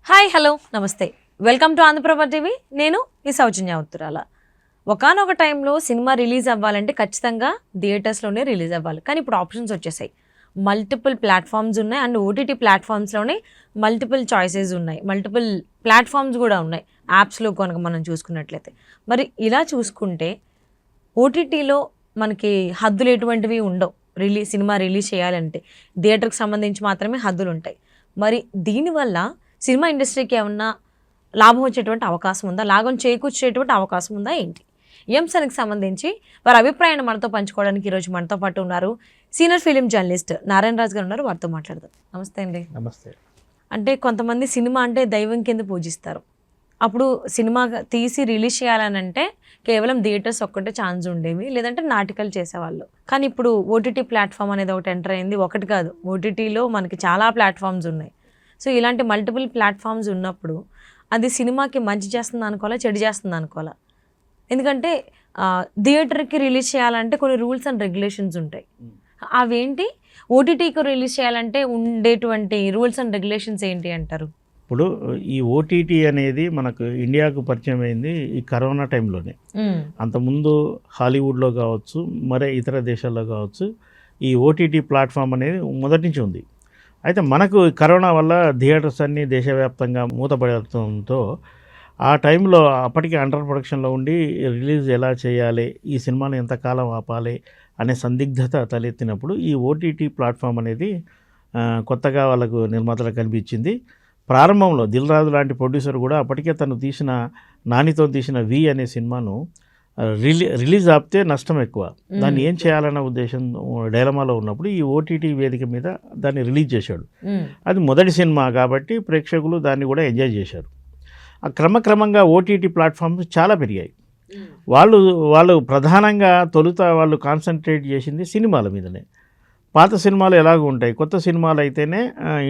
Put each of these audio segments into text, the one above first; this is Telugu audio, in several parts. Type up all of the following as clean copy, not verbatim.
హాయ్ హలో నమస్తే, వెల్కమ్ టు ఆంధ్రప్రభ టీవీ. నేను మీ సౌజన్య ఉత్తరాల. ఒకానొక టైంలో సినిమా రిలీజ్ అవ్వాలంటే ఖచ్చితంగా థియేటర్స్లోనే రిలీజ్ అవ్వాలి. కానీ ఇప్పుడు ఆప్షన్స్ వచ్చేసాయి, మల్టిపుల్ ప్లాట్ఫామ్స్ ఉన్నాయి. అండ్ ఓటీటీ ప్లాట్ఫామ్స్లోనే మల్టిపుల్ చాయిసెస్ ఉన్నాయి, మల్టిపుల్ ప్లాట్ఫామ్స్ కూడా ఉన్నాయి యాప్స్లో కనుక మనం చూసుకున్నట్లయితే. మరి ఇలా చూసుకుంటే ఓటీటీలో మనకి హద్దులు ఎటువంటివి ఉండవు. సినిమా రిలీజ్ చేయాలంటే థియేటర్కి సంబంధించి మాత్రమే హద్దులు ఉంటాయి. మరి దీనివల్ల సినిమా ఇండస్ట్రీకి ఏమన్నా లాభం వచ్చేటువంటి అవకాశం ఉందా, లాభం చేకూర్చేటువంటి అవకాశం ఉందా ఏంటి? ఈ అంశానికి సంబంధించి వారి అభిప్రాయాన్ని మనతో పంచుకోవడానికి ఈరోజు మనతో పాటు ఉన్నారు సీనియర్ ఫిలిం జర్నలిస్ట్ నారాయణ రాజు గారు ఉన్నారు. వారితో మాట్లాడదాం. నమస్తే అండి. నమస్తే. అంటే కొంతమంది సినిమా అంటే దైవం కింద పూజిస్తారు. అప్పుడు సినిమా తీసి రిలీజ్ చేయాలని అంటే కేవలం థియేటర్స్ ఒక్కటే ఛాన్స్ ఉండేవి, లేదంటే నాటికలు చేసేవాళ్ళు. కానీ ఇప్పుడు ఓటీటీ ప్లాట్ఫామ్ అనేది ఒకటి ఎంటర్ అయింది. ఒకటి కాదు, ఓటీటీలో మనకి చాలా ప్లాట్ఫామ్స్ ఉన్నాయి. సో ఇలాంటి మల్టిపుల్ ప్లాట్ఫామ్స్ ఉన్నప్పుడు అది సినిమాకి మంచి చేస్తుంది అనుకోవాలా, చెడు చేస్తుంది అనుకోవాలా? ఎందుకంటే థియేటర్కి రిలీజ్ చేయాలంటే కొన్ని రూల్స్ అండ్ రెగ్యులేషన్స్ ఉంటాయి. అవేంటి? ఓటీటీకి రిలీజ్ చేయాలంటే ఉండేటువంటి రూల్స్ అండ్ రెగ్యులేషన్స్ ఏంటి అంటారు? ఇప్పుడు ఈ ఓటీటీ అనేది మనకు ఇండియాకు పరిచయం అయింది ఈ కరోనా టైంలోనే. అంతకుముందు హాలీవుడ్లో కావచ్చు, మరే ఇతర దేశాల్లో కావచ్చు, ఈ ఓటీటీ ప్లాట్ఫామ్ అనేది మొదటి నుంచి ఉంది. అయితే మనకు కరోనా వల్ల థియేటర్స్ అన్నీ దేశవ్యాప్తంగా మూతపడటంతో ఆ టైంలో అప్పటికే అండర్ ప్రొడక్షన్లో ఉండి రిలీజ్ ఎలా చేయాలి, ఈ సినిమాను ఎంతకాలం ఆపాలి అనే సందిగ్ధత తలెత్తినప్పుడు ఈ ఓటీటీ ప్లాట్ఫామ్ అనేది కొత్తగా వాళ్ళకు నిర్మాతలకు కనిపించింది. ప్రారంభంలో దిల్ రాజు లాంటి ప్రొడ్యూసర్ కూడా అప్పటికే తను తీసిన నానితో తీసిన వి అనే సినిమాను రిలీజ్ ఆపితే నష్టం ఎక్కువ, దాన్ని ఏం చేయాలన్న ఉద్దేశం డైలమాలో ఉన్నప్పుడు ఈ ఓటీటీ వేదిక మీద దాన్ని రిలీజ్ చేశాడు. అది మొదటి సినిమా కాబట్టి ప్రేక్షకులు దాన్ని కూడా ఎంజాయ్ చేశారు. క్రమక్రమంగా ఓటీటీ ప్లాట్ఫామ్స్ చాలా పెరిగాయి. వాళ్ళు ప్రధానంగా తొలుత వాళ్ళు కాన్సన్ట్రేట్ చేసింది సినిమాల మీదనే. పాత సినిమాలు ఎలాగ ఉంటాయి, కొత్త సినిమాలు అయితేనే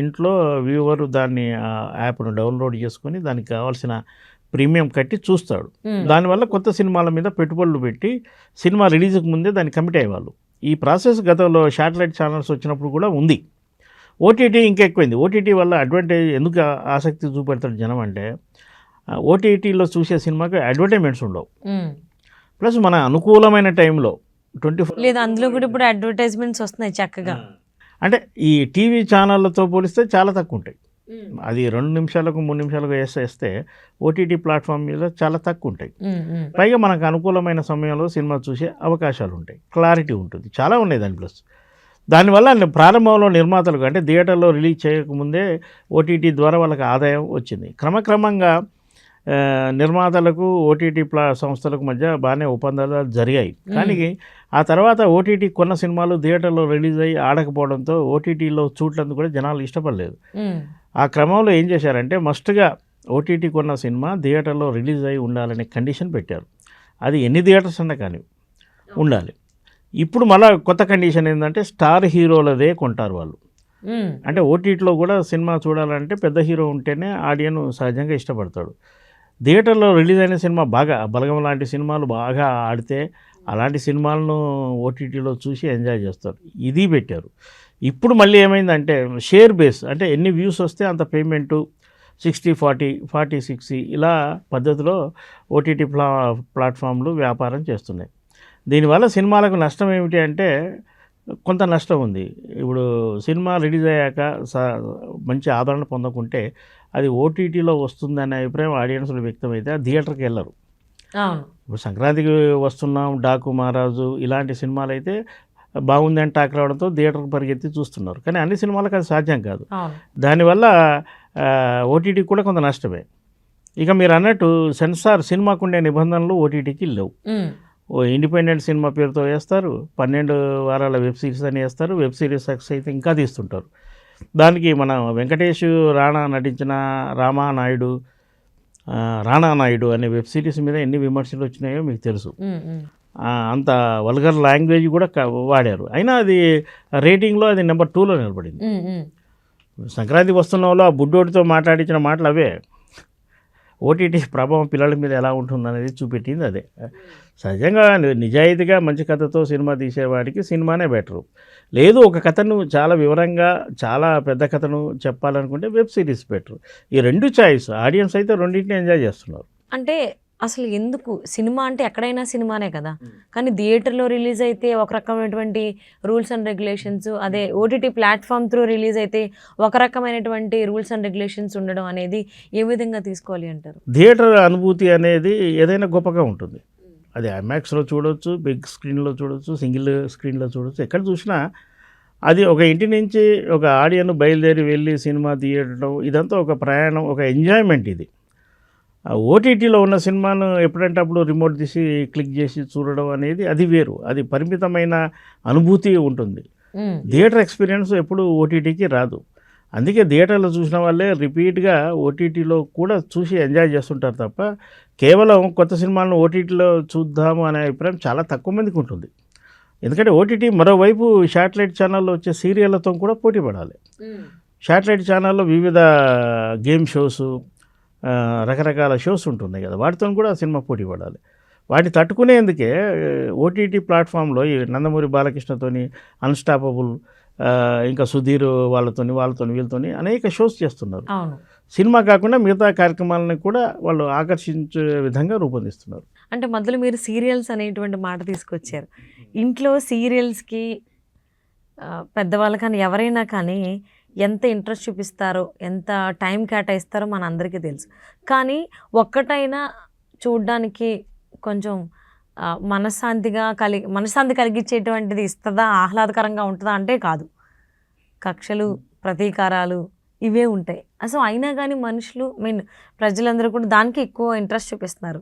ఇంట్లో వ్యూవర్ దాన్ని యాప్ను డౌన్లోడ్ చేసుకొని దానికి కావాల్సిన ప్రీమియం కట్టి చూస్తాడు. దానివల్ల కొత్త సినిమాల మీద పెట్టుబడులు పెట్టి సినిమా రిలీజ్కి ముందే దాన్ని కమిట్ అయ్యేవాళ్ళు. ఈ ప్రాసెస్ గతంలో శాటిలైట్ ఛానల్స్ వచ్చినప్పుడు కూడా ఉంది. ఓటీటీ ఇంకెక్కువైంది. ఓటీటీ వల్ల అడ్వాంటేజ్ ఎందుకు ఆసక్తి చూపెడతాడు జనం అంటే, ఓటీటీలో చూసే సినిమాకి అడ్వర్టైజ్మెంట్స్ ఉండవు. ప్లస్ మన అనుకూలమైన టైంలో 24 లేదు, అందులో కూడా ఇప్పుడు అడ్వర్టైజ్మెంట్స్ వస్తున్నాయి చక్కగా. అంటే ఈ టీవీ ఛానళ్ళతో పోలిస్తే చాలా తక్కువ ఉంటాయి. అది 2 నిమిషాలకు 3 నిమిషాలకు వేస్తే ఓటీటీ ప్లాట్ఫామ్ మీద చాలా తక్కువ ఉంటాయి. పైగా మనకు అనుకూలమైన సమయంలో సినిమా చూసే అవకాశాలు ఉంటాయి, క్లారిటీ ఉంటుంది, చాలా ఉన్నాయి దాని ప్లస్. దానివల్ల ప్రారంభంలో నిర్మాతలకు అంటే థియేటర్లో రిలీజ్ చేయకముందే ఓటీటీ ద్వారా వాళ్ళకి ఆదాయం వచ్చింది. క్రమక్రమంగా నిర్మాతలకు ఓటీటీ సంస్థలకు మధ్య బాగానే ఒప్పందాలు జరిగాయి. కానీ ఆ తర్వాత ఓటీటీ కొన్న సినిమాలు థియేటర్లో రిలీజ్ అయ్యి ఆడకపోవడంతో ఓటీటీలో చూడటానికి కూడా జనాలు ఇష్టపడలేదు. ఆ క్రమంలో ఏం చేశారంటే మస్ట్గా ఓటీటీ కొన్న సినిమా థియేటర్లో రిలీజ్ అయ్యి ఉండాలనే కండిషన్ పెట్టారు. అది ఎన్ని థియేటర్స్ అన్నా కానీ ఉండాలి. ఇప్పుడు మళ్ళీ కొత్త కండిషన్ ఏంటంటే స్టార్ హీరోలదే కొంటారు వాళ్ళు. అంటే ఓటీటీలో కూడా సినిమా చూడాలంటే పెద్ద హీరో ఉంటేనే ఆడియన్ సహజంగా ఇష్టపడతాడు. థియేటర్లో రిలీజ్ అయిన సినిమా బాగా బలగం లాంటి సినిమాలు బాగా ఆడితే అలాంటి సినిమాలను ఓటీటీలో చూసి ఎంజాయ్ చేస్తారు. ఇది పెట్టారు. ఇప్పుడు మళ్ళీ ఏమైందంటే షేర్ బేస్, అంటే ఎన్ని వ్యూస్ వస్తే అంత పేమెంటు 60-40, 40-60 ఇలా పద్ధతిలో ఓటీటీ ప్లాట్ఫామ్లు వ్యాపారం చేస్తున్నాయి. దీనివల్ల సినిమాలకు నష్టం ఏమిటి అంటే కొంత నష్టం ఉంది. ఇప్పుడు సినిమా రిలీజ్ అయ్యాక మంచి ఆదరణ పొందకుంటే అది ఓటీటీలో వస్తుందనే అభిప్రాయం ఆడియన్స్లో వ్యక్తమైతే థియేటర్కి వెళ్ళరు. ఇప్పుడు సంక్రాంతికి వస్తున్నాం, డాకు మహారాజు ఇలాంటి సినిమాలు అయితే బాగుంది అని టాక్ రావడంతో థియేటర్కి పరిగెత్తి చూస్తున్నారు. కానీ అన్ని సినిమాలకు అది సాధ్యం కాదు. దానివల్ల ఓటీటీ కూడా కొంత నష్టమే. ఇక మీరు అన్నట్టు సెన్సార్ సినిమాకు ఉండే నిబంధనలు ఓటీటీకి లేవు. ఇండిపెండెంట్ సినిమా పేరుతో వేస్తారు, 12 వారాల వెబ్ సిరీస్ అని వేస్తారు, వెబ్ సిరీస్ సక్సెస్ అయితే ఇంకా తీస్తుంటారు. దానికి మన వెంకటేష్ రాణా నటించిన రాణా నాయుడు అనే వెబ్ సిరీస్ మీద ఎన్ని విమర్శలు వచ్చినాయో మీకు తెలుసు. అంత వల్గర్ లాంగ్వేజ్ కూడా వాడారు. అయినా అది రేటింగ్లో అది నెంబర్ 2లో నిలబడింది. సంక్రాంతి వస్తున్న వాళ్ళు ఆ బుడ్డోడితో మాట్లాడించిన మాటలు అవే. ఓటీటీ ప్రభావం పిల్లల మీద ఎలా ఉంటుందనేది చూపెట్టింది అదే. సహజంగా నిజాయితీగా మంచి కథతో సినిమా తీసేవాడికి సినిమానే బెటరు. లేదు ఒక కథను చాలా వివరంగా చాలా పెద్ద కథను చెప్పాలనుకుంటే వెబ్ సిరీస్ బెటరు. ఈ 2 చాయిస్. ఆడియన్స్ అయితే రెండింటిని ఎంజాయ్ చేస్తున్నారు. అంటే అసలు ఎందుకు సినిమా అంటే ఎక్కడైనా సినిమానే కదా, కానీ థియేటర్లో రిలీజ్ అయితే ఒక రకమైనటువంటి రూల్స్ అండ్ రెగ్యులేషన్స్, అదే ఓటీటీ ప్లాట్ఫామ్ త్రూ రిలీజ్ అయితే ఒక రకమైనటువంటి రూల్స్ అండ్ రెగ్యులేషన్స్ ఉండడం అనేది ఏ విధంగా తీసుకోవాలి అంటారు? థియేటర్ అనుభూతి అనేది ఏదైనా గొప్పగా ఉంటుంది. అది ఐమాక్స్లో చూడవచ్చు, బిగ్ స్క్రీన్లో చూడవచ్చు, సింగిల్ స్క్రీన్లో చూడవచ్చు, ఎక్కడ చూసినా అది ఒక ఇంటి నుంచి ఒక ఆడియన్ బయలుదేరి వెళ్ళి సినిమా తీయడం ఇదంతా ఒక ప్రయాణం, ఒక ఎంజాయ్మెంట్. ఇది ఓటీటీలో ఉన్న సినిమాను ఎప్పుడంటే అప్పుడు రిమోట్ తీసి క్లిక్ చేసి చూడడం అనేది అది వేరు. అది పరిమితమైన అనుభూతి ఉంటుంది. థియేటర్ ఎక్స్పీరియన్స్ ఎప్పుడు ఓటీటీకి రాదు. అందుకే థియేటర్లో చూసిన వాళ్ళే రిపీట్గా ఓటీటీలో కూడా చూసి ఎంజాయ్ చేస్తుంటారు తప్ప కేవలం కొత్త సినిమాలను ఓటీటీలో చూద్దాము అనే అభిప్రాయం చాలా తక్కువ మందికి ఉంటుంది. ఎందుకంటే ఓటీటీ మరోవైపు శాటిలైట్ ఛానల్లో వచ్చే సీరియళ్లతో కూడా పోటీ పడాలి. శాటిలైట్ ఛానల్లో వివిధ గేమ్ షోస్, రకరకాల షోస్ ఉంటున్నాయి కదా, వాటితో కూడా సినిమా పోటీ పడాలి. వాటిని తట్టుకునేందుకే ఓటీటీ ప్లాట్ఫామ్లో ఈ నందమూరి బాలకృష్ణతోని అన్స్టాపబుల్, ఇంకా సుధీర్ వీళ్ళతోని అనేక షోస్ చేస్తున్నారు. సినిమా కాకుండా మిగతా కార్యక్రమాలను కూడా వాళ్ళు ఆకర్షించే విధంగా రూపొందిస్తున్నారు. అంటే మొదలు మీరు సీరియల్స్ అనేటువంటి మాట తీసుకొచ్చారు. ఇంట్లో సీరియల్స్కి పెద్దవాళ్ళు కానీ ఎవరైనా కానీ ఎంత ఇంట్రెస్ట్ చూపిస్తారో, ఎంత టైం కేటాయిస్తారో మన అందరికీ తెలుసు. కానీ ఒక్కటైనా చూడ్డానికి కొంచెం మనశ్శాంతి కలిగించేటువంటిది ఇస్తుందా, ఆహ్లాదకరంగా ఉంటుందా అంటే కాదు. కక్షలు, ప్రతీకారాలు ఇవే ఉంటాయి. అసలు అయినా కానీ మనుషులు ప్రజలందరూ కూడా దానికి ఎక్కువ ఇంట్రెస్ట్ చూపిస్తున్నారు.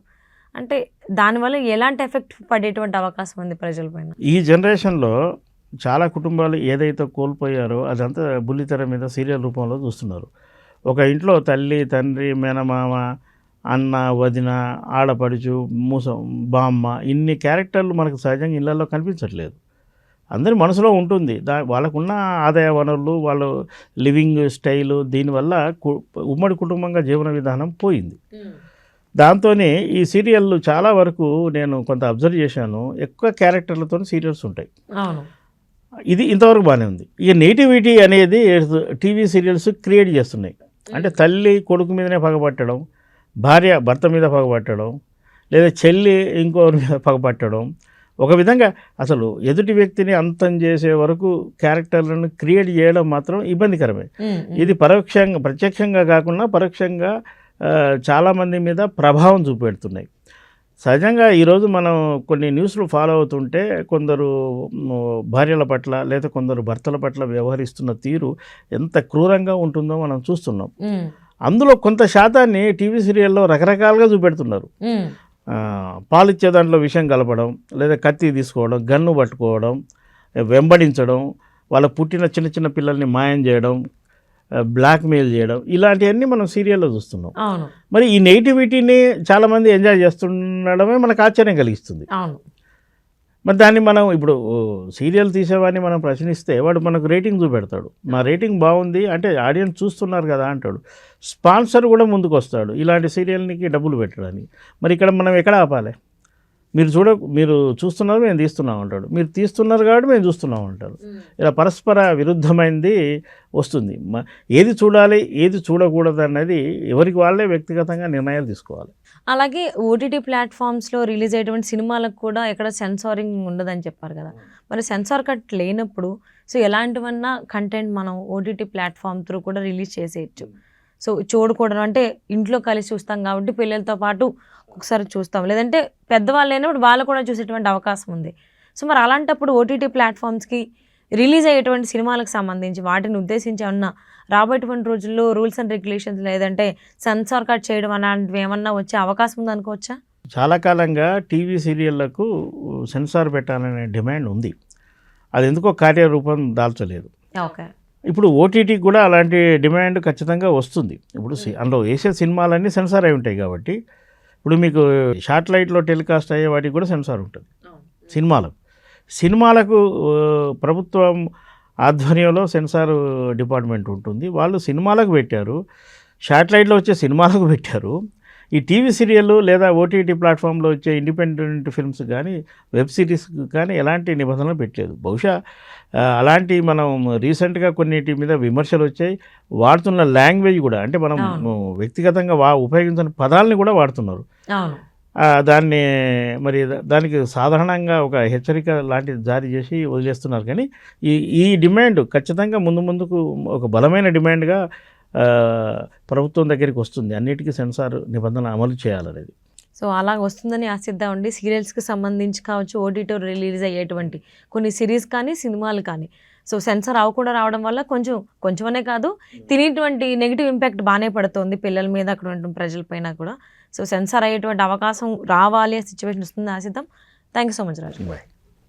అంటే దానివల్ల ఎలాంటి ఎఫెక్ట్ పడేటువంటి అవకాశం ఉంది ప్రజలపైన? ఈ జనరేషన్లో చాలా కుటుంబాలు ఏదైతే కోల్పోయారో అదంతా బుల్లితెర మీద సీరియల్ రూపంలో చూస్తున్నారు. ఒక ఇంట్లో తల్లి, తండ్రి, మేనమామ, అన్న, వదిన, ఆడపడుచు, బామ్మ, ఇన్ని క్యారెక్టర్లు మనకు సహజంగా ఇళ్లలో కనిపించట్లేదు. అందరి మనసులో ఉంటుంది. వాళ్ళకున్న ఆదాయ వనరులు, వాళ్ళ లివింగ్ స్టైలు, దీనివల్ల ఉమ్మడి కుటుంబంగా జీవన విధానం పోయింది. దాంతోనే ఈ సీరియళ్ళు చాలా వరకు నేను కొంత అబ్జర్వ్ చేశాను, ఎక్కువ క్యారెక్టర్లతో సీరియల్స్ ఉంటాయి. ఇది ఇంతవరకు బాగానే ఉంది. ఇక నేటివిటీ అనేది టీవీ సీరియల్స్ క్రియేట్ చేస్తున్నాయి. అంటే తల్లి కొడుకు మీదనే పగబట్టడం, భార్య భర్త మీద పగబట్టడం, లేదా చెల్లి ఇంకోరి మీద పగబట్టడం, ఒక విధంగా అసలు ఎదుటి వ్యక్తిని అంతం చేసే వరకు క్యారెక్టర్లను క్రియేట్ చేయడం మాత్రం ఇబ్బందికరమే. ఇది ప్రత్యక్షంగా కాకుండా పరోక్షంగా చాలామంది మీద ప్రభావం చూపెడుతున్నాయి. సహజంగా ఈరోజు మనం కొన్ని న్యూస్లు ఫాలో అవుతుంటే కొందరు భార్యల పట్ల లేదా కొందరు భర్తల పట్ల వ్యవహరిస్తున్న తీరు ఎంత క్రూరంగా ఉంటుందో మనం చూస్తున్నాం. అందులో కొంత శాతాన్ని టీవీ సీరియల్లో రకరకాలుగా చూపెడుతున్నారు. పాలిచ్చే దాంట్లో విషం కలపడం, లేదా కత్తి తీసుకోవడం, గన్ను పట్టుకోవడం, వెంబడించడం, వాళ్ళ పుట్టిన చిన్న చిన్న పిల్లల్ని మాయం చేయడం, బ్లాక్మెయిల్ చేయడం, ఇలాంటివన్నీ మనం సీరియల్లో చూస్తున్నాం. మరి ఈ నెగిటివిటీని చాలామంది ఎంజాయ్ చేస్తుండడమే మనకు ఆశ్చర్యం కలిగిస్తుంది. మరి దాన్ని మనం ఇప్పుడు సీరియల్ తీసేవాడిని మనం ప్రశ్నిస్తే వాడు మనకు రేటింగ్ చూపెడతాడు. మా రేటింగ్ బాగుంది అంటే ఆడియన్స్ చూస్తున్నారు కదా అంటాడు. స్పాన్సర్ కూడా ముందుకు వస్తాడు ఇలాంటి సీరియల్కి డబ్బులు పెట్టడానికి. మరి ఇక్కడ మనం ఎక్కడ ఆపాలి? మీరు చూస్తున్నారు, మేము తీస్తున్నాం అంటాడు. మీరు తీస్తున్నారు కాబట్టి మేము చూస్తున్నాం అంటారు. ఇలా పరస్పర విరుద్ధమైనది వస్తుంది. ఏది చూడాలి, ఏది చూడకూడదు అన్నది ఎవరికి వాళ్ళే వ్యక్తిగతంగా నిర్ణయాలు తీసుకోవాలి. అలాగే ఓటీటీ ప్లాట్ఫామ్స్లో రిలీజ్ అయ్యేటువంటి సినిమాలకు కూడా ఎక్కడ సెన్సారింగ్ ఉండదని చెప్పారు కదా, మరి సెన్సార్ కట్ లేనప్పుడు సో ఎలాంటివన్నా కంటెంట్ మనం ఓటీటీ ప్లాట్ఫామ్ త్రూ కూడా రిలీజ్ చేసేయచ్చు. సో చూడకూడదు అంటే ఇంట్లో కలిసి చూస్తాం కాబట్టి పిల్లలతో పాటు ఒకసారి చూస్తాం, లేదంటే పెద్దవాళ్ళు అయినప్పుడు వాళ్ళు కూడా చూసేటువంటి అవకాశం ఉంది. సో మరి అలాంటప్పుడు ఓటీటీ ప్లాట్ఫామ్స్కి రిలీజ్ అయ్యేటువంటి సినిమాలకు సంబంధించి వాటిని ఉద్దేశించి ఏమన్నా రాబోయేటువంటి రోజుల్లో రూల్స్ అండ్ రెగ్యులేషన్స్ లేదంటే సెన్సార్ కట్ చేయడం అలాంటివి ఏమన్నా వచ్చే అవకాశం ఉంది అనుకోవచ్చా? చాలా కాలంగా టీవీ సీరియళ్లకు సెన్సార్ పెట్టాలనే డిమాండ్ ఉంది. అది ఎందుకో కార్యరూపం దాల్చలేదు. ఓకే, ఇప్పుడు ఓటీటీకి కూడా అలాంటి డిమాండ్ ఖచ్చితంగా వస్తుంది. ఇప్పుడు అందులో వేసే సినిమాలన్నీ సెన్సార్ అయి ఉంటాయి కాబట్టి ఇప్పుడు మీకు శాటిలైట్లో టెలికాస్ట్ అయ్యే వాటికి కూడా సెన్సార్ ఉంటుంది. సినిమాలకు ప్రభుత్వం ఆధ్వర్యంలో సెన్సార్ డిపార్ట్మెంట్ ఉంటుంది. వాళ్ళు సినిమాలకు పెట్టారు, శాటిలైట్లో వచ్చే సినిమాలకు పెట్టారు. ఈ టీవీ సీరియల్ లేదా ఓటీటీ ప్లాట్ఫామ్లో వచ్చే ఇండిపెండెంట్ ఫిల్మ్స్ కానీ వెబ్ సిరీస్ కానీ ఎలాంటి నిబంధనలు పెట్టలేదు. బహుశా అలాంటి మనం రీసెంట్గా కొన్నిటి మీద విమర్శలు వచ్చాయి. వాడుతున్న లాంగ్వేజ్ కూడా అంటే మనం వ్యక్తిగతంగా ఉపయోగించిన పదాలని కూడా వాడుతున్నారు. అవును. దాన్ని మరి దానికి సాధారణంగా ఒక హెచ్చరిక లాంటిది జారీ చేసి వదిలేస్తున్నారు. కానీ ఈ డిమాండ్ ఖచ్చితంగా ముందుకు ఒక బలమైన డిమాండ్గా ప్రభుత్వం దగ్గరికి వస్తుంది. అన్నిటికీ సెన్సార్ నిబంధన అమలు చేయాలనేది. సో అలా వస్తుందని ఆశిద్దామండి. సీరియల్స్కి సంబంధించి కావచ్చు, ఓటీటీ రిలీజ్ అయ్యేటువంటి కొన్ని సిరీస్ కానీ సినిమాలు కానీ సో సెన్సార్ అవ్వకుండా రావడం వల్ల కొంచెమనే కాదు తినేటువంటి నెగిటివ్ ఇంపాక్ట్ బాగానే పడుతుంది పిల్లల మీద, అక్కడ ఉన్న ప్రజలపైన కూడా. సో సెన్సార్ అయ్యేటువంటి అవకాశం రావాలి, సిచ్యువేషన్ వస్తుంది ఆశిద్దాం. Thank you so much Raju. Bye.